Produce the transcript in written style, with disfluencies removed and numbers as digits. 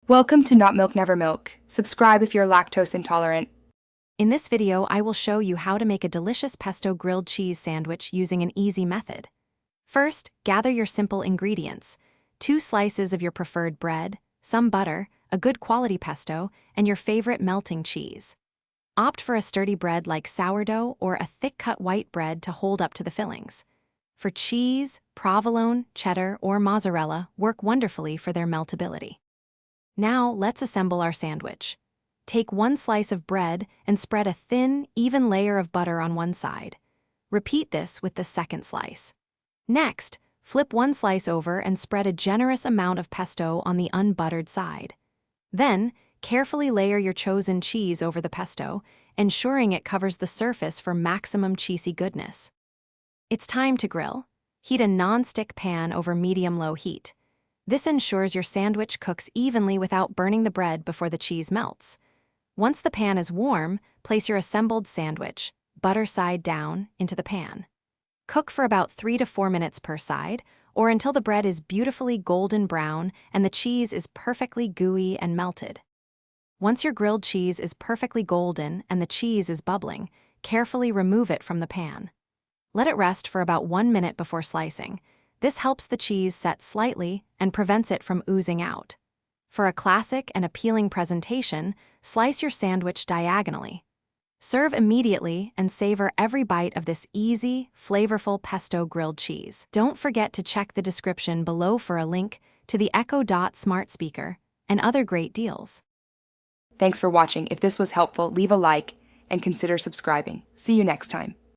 Welcome to Not Milk Never Milk. Subscribe if you're lactose intolerant. In this video, I will show you how to make a delicious pesto grilled cheese sandwich using an easy method. First, gather your simple ingredients: 2 slices of your preferred bread, some butter, a good quality pesto, and your favorite melting cheese. Opt for a sturdy bread like sourdough or a thick-cut white bread to hold up to the fillings. For cheese, provolone, cheddar, or mozzarella work wonderfully for their meltability. Now, let's assemble our sandwich. Take 1 slice of bread and spread a thin, even layer of butter on one side. Repeat this with the second slice. Next, flip 1 slice over and spread a generous amount of pesto on the unbuttered side. Then, carefully layer your chosen cheese over the pesto, ensuring it covers the surface for maximum cheesy goodness. It's time to grill. Heat a non-stick pan over medium-low heat. This ensures your sandwich cooks evenly without burning the bread before the cheese melts. Once the pan is warm, place your assembled sandwich, butter side down, into the pan. Cook for about 3 to 4 minutes per side, or until the bread is beautifully golden brown and the cheese is perfectly gooey and melted. Once your grilled cheese is perfectly golden and the cheese is bubbling, carefully remove it from the pan. Let it rest for about 1 minute before slicing. This helps the cheese set slightly and prevents it from oozing out. For a classic and appealing presentation, slice your sandwich diagonally. Serve immediately and savor every bite of this easy, flavorful pesto grilled cheese. Don't forget to check the description below for a link to the Echo Dot smart speaker and other great deals. Thanks for watching. If this was helpful, leave a like and consider subscribing. See you next time.